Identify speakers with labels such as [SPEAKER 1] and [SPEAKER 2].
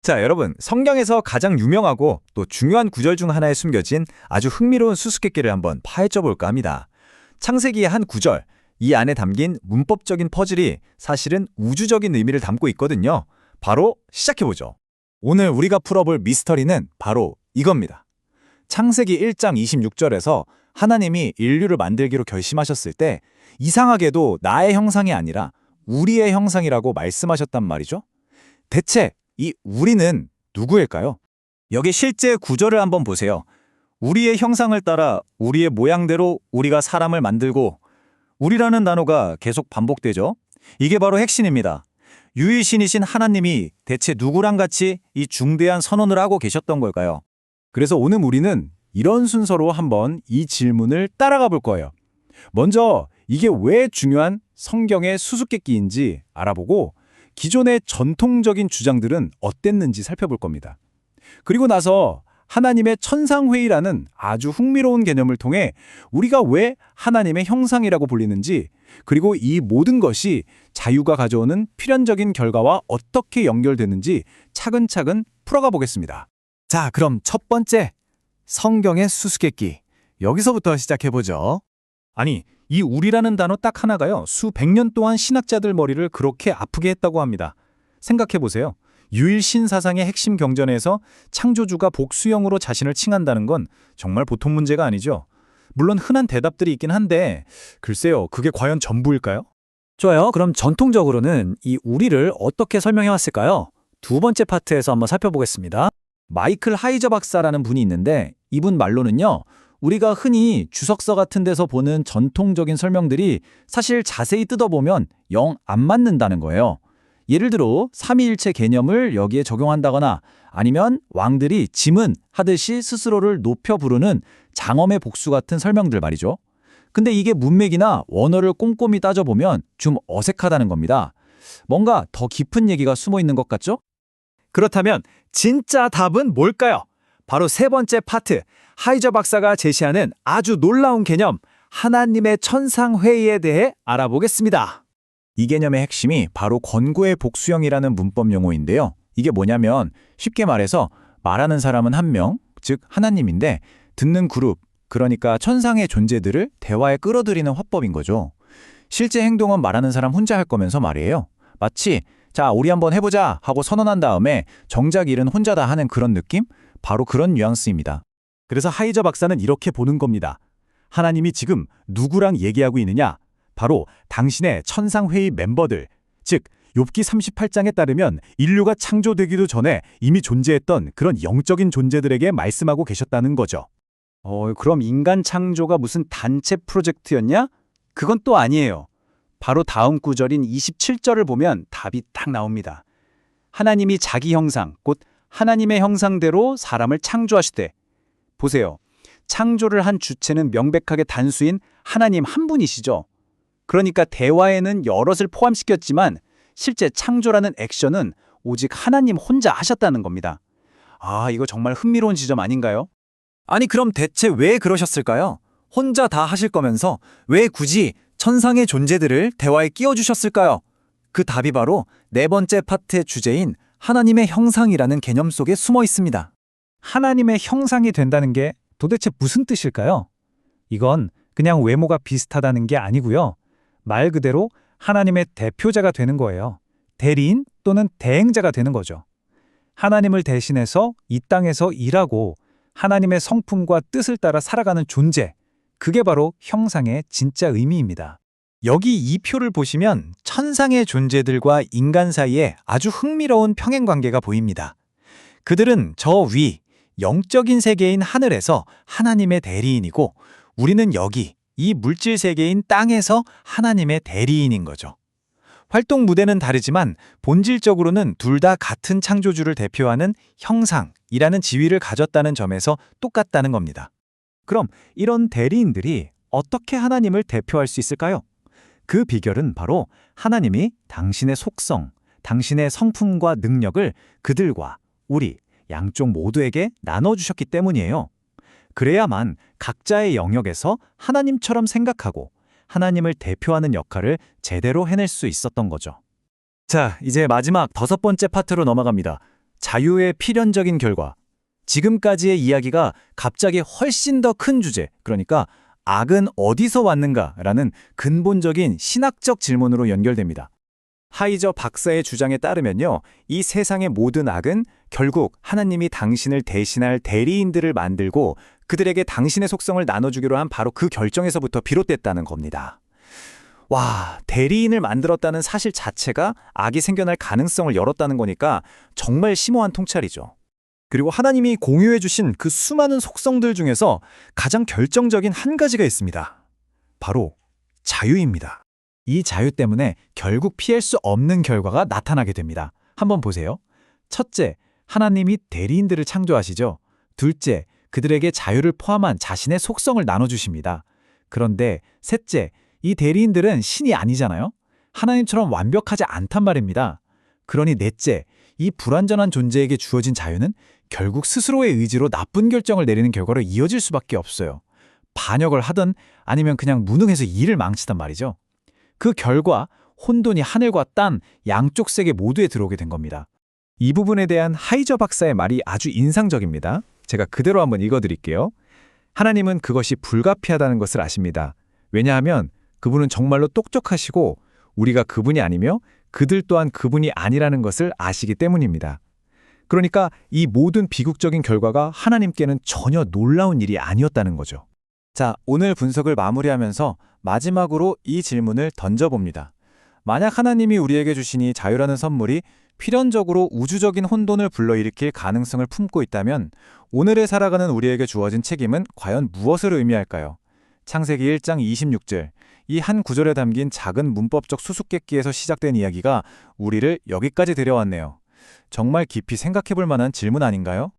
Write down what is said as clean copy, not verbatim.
[SPEAKER 1] 자, 여러분, 성경에서 가장 유명하고 또 중요한 구절 중 하나에 숨겨진 아주 흥미로운 수수께끼를 한번 파헤쳐 볼까 합니다. 창세기의 한 구절, 이 안에 담긴 문법적인 퍼즐이 사실은 우주적인 의미를 담고 있거든요. 바로 시작해보죠. 오늘 우리가 풀어볼 미스터리는 바로 이겁니다. 창세기 1장 26절에서 하나님이 인류를 만들기로 결심하셨을 때 이상하게도 나의 형상이 아니라 우리의 형상이라고 말씀하셨단 말이죠. 대체 이 우리는 누구일까요? 여기 실제 구절을 한번 보세요. 우리의 형상을 따라 우리의 모양대로 우리가 사람을 만들고 우리라는 단어가 계속 반복되죠. 이게 바로 핵심입니다. 유일신이신 하나님이 대체 누구랑 같이 이 중대한 선언을 하고 계셨던 걸까요? 그래서 오늘 우리는 이런 순서로 한번 이 질문을 따라가 볼 거예요. 먼저 이게 왜 중요한 성경의 수수께끼인지 알아보고 기존의 전통적인 주장들은 어땠는지 살펴볼 겁니다. 그리고 나서 하나님의 천상회의라는 아주 흥미로운 개념을 통해 우리가 왜 하나님의 형상이라고 불리는지, 그리고 이 모든 것이 자유가 가져오는 필연적인 결과와 어떻게 연결되는지 차근차근 풀어가 보겠습니다. 자, 그럼 첫 번째, 성경의 수수께끼. 여기서부터 시작해보죠. 아니, 이 우리라는 단어 딱 하나가요, 수백 년 동안 신학자들 머리를 그렇게 아프게 했다고 합니다. 생각해보세요. 유일신 사상의 핵심 경전에서 창조주가 복수형으로 자신을 칭한다는 건 정말 보통 문제가 아니죠. 물론 흔한 대답들이 있긴 한데 글쎄요, 그게 과연 전부일까요?
[SPEAKER 2] 좋아요. 그럼 전통적으로는 이 우리를 어떻게 설명해왔을까요? 두 번째 파트에서 한번 살펴보겠습니다.
[SPEAKER 1] 마이클 하이저 박사라는 분이 있는데 이분 말로는요, 우리가 흔히 주석서 같은 데서 보는 전통적인 설명들이 사실 자세히 뜯어보면 영 안 맞는다는 거예요. 예를 들어 삼위일체 개념을 여기에 적용한다거나 아니면 왕들이 짐은 하듯이 스스로를 높여 부르는 장엄의 복수 같은 설명들 말이죠. 근데 이게 문맥이나 원어를 꼼꼼히 따져보면 좀 어색하다는 겁니다. 뭔가 더 깊은 얘기가 숨어 있는 것 같죠?
[SPEAKER 2] 그렇다면 진짜 답은 뭘까요? 바로 세 번째 파트, 하이저 박사가 제시하는 아주 놀라운 개념, 하나님의 천상회의에 대해 알아보겠습니다.
[SPEAKER 1] 이 개념의 핵심이 바로 권고의 복수형이라는 문법 용어인데요. 이게 뭐냐면 쉽게 말해서 말하는 사람은 한 명, 즉 하나님인데 듣는 그룹, 그러니까 천상의 존재들을 대화에 끌어들이는 화법인 거죠. 실제 행동은 말하는 사람 혼자 할 거면서 말이에요. 마치 자, 우리 한번 해보자 하고 선언한 다음에 정작 일은 혼자 다 하는 그런 느낌? 바로 그런 뉘앙스입니다.
[SPEAKER 2] 그래서 하이저 박사는 이렇게 보는 겁니다. 하나님이 지금 누구랑 얘기하고 있느냐? 바로 당신의 천상회의 멤버들, 즉 욥기 38장에 따르면 인류가 창조되기도 전에 이미 존재했던 그런 영적인 존재들에게 말씀하고 계셨다는 거죠. 그럼 인간 창조가 무슨 단체 프로젝트였냐? 그건 또 아니에요. 바로 다음 구절인 27절을 보면 답이 딱 나옵니다. 하나님이 자기 형상, 곧 하나님의 형상대로 사람을 창조하시되, 보세요. 창조를 한 주체는 명백하게 단수인 하나님 한 분이시죠. 그러니까 대화에는 여럿을 포함시켰지만 실제 창조라는 액션은 오직 하나님 혼자 하셨다는 겁니다. 아, 이거 정말 흥미로운 지점 아닌가요?
[SPEAKER 1] 아니, 그럼 대체 왜 그러셨을까요? 혼자 다 하실 거면서 왜 굳이 천상의 존재들을 대화에 끼워주셨을까요? 그 답이 바로 네 번째 파트의 주제인 하나님의 형상이라는 개념 속에 숨어 있습니다.
[SPEAKER 2] 하나님의 형상이 된다는 게 도대체 무슨 뜻일까요? 이건 그냥 외모가 비슷하다는 게 아니고요. 말 그대로 하나님의 대표자가 되는 거예요. 대리인 또는 대행자가 되는 거죠. 하나님을 대신해서 이 땅에서 일하고 하나님의 성품과 뜻을 따라 살아가는 존재, 그게 바로 형상의 진짜 의미입니다.
[SPEAKER 1] 여기 이 표를 보시면 천상의 존재들과 인간 사이에 아주 흥미로운 평행관계가 보입니다. 그들은 저 위, 영적인 세계인 하늘에서 하나님의 대리인이고 우리는 여기, 이 물질 세계인 땅에서 하나님의 대리인인 거죠. 활동 무대는 다르지만 본질적으로는 둘 다 같은 창조주를 대표하는 형상이라는 지위를 가졌다는 점에서 똑같다는 겁니다.
[SPEAKER 2] 그럼 이런 대리인들이 어떻게 하나님을 대표할 수 있을까요? 그 비결은 바로 하나님이 당신의 속성, 당신의 성품과 능력을 그들과 우리, 양쪽 모두에게 나눠주셨기 때문이에요. 그래야만 각자의 영역에서 하나님처럼 생각하고 하나님을 대표하는 역할을 제대로 해낼 수 있었던 거죠.
[SPEAKER 1] 자, 이제 마지막 5번째 파트로 넘어갑니다. 자유의 필연적인 결과. 지금까지의 이야기가 갑자기 훨씬 더 큰 주제, 그러니까 악은 어디서 왔는가라는 근본적인 신학적 질문으로 연결됩니다. 하이저 박사의 주장에 따르면요, 이 세상의 모든 악은 결국 하나님이 당신을 대신할 대리인들을 만들고 그들에게 당신의 속성을 나눠주기로 한 바로 그 결정에서부터 비롯됐다는 겁니다. 와, 대리인을 만들었다는 사실 자체가 악이 생겨날 가능성을 열었다는 거니까 정말 심오한 통찰이죠.
[SPEAKER 3] 그리고 하나님이 공유해 주신 그 수많은 속성들 중에서 가장 결정적인 한 가지가 있습니다. 바로 자유입니다.
[SPEAKER 2] 이 자유 때문에 결국 피할 수 없는 결과가 나타나게 됩니다. 한번 보세요. 첫째, 하나님이 대리인들을 창조하시죠. 둘째, 그들에게 자유를 포함한 자신의 속성을 나눠주십니다. 그런데 셋째, 이 대리인들은 신이 아니잖아요. 하나님처럼 완벽하지 않단 말입니다. 그러니 넷째, 이 불완전한 존재에게 주어진 자유는 결국 스스로의 의지로 나쁜 결정을 내리는 결과로 이어질 수밖에 없어요. 반역을 하든 아니면 그냥 무능해서 일을 망치단 말이죠. 그 결과 혼돈이 하늘과 땅 양쪽 세계 모두에 들어오게 된 겁니다.
[SPEAKER 3] 이 부분에 대한 하이저 박사의 말이 아주 인상적입니다. 제가 그대로 한번 읽어드릴게요. 하나님은 그것이 불가피하다는 것을 아십니다. 왜냐하면 그분은 정말로 똑똑하시고 우리가 그분이 아니며 그들 또한 그분이 아니라는 것을 아시기 때문입니다. 그러니까 이 모든 비극적인 결과가 하나님께는 전혀 놀라운 일이 아니었다는 거죠.
[SPEAKER 1] 자, 오늘 분석을 마무리하면서 마지막으로 이 질문을 던져봅니다. 만약 하나님이 우리에게 주신 이 자유라는 선물이 필연적으로 우주적인 혼돈을 불러일으킬 가능성을 품고 있다면 오늘을 살아가는 우리에게 주어진 책임은 과연 무엇을 의미할까요? 창세기 1장 26절, 이 한 구절에 담긴 작은 문법적 수수께끼에서 시작된 이야기가 우리를 여기까지 데려왔네요. 정말 깊이 생각해 볼 만한 질문 아닌가요?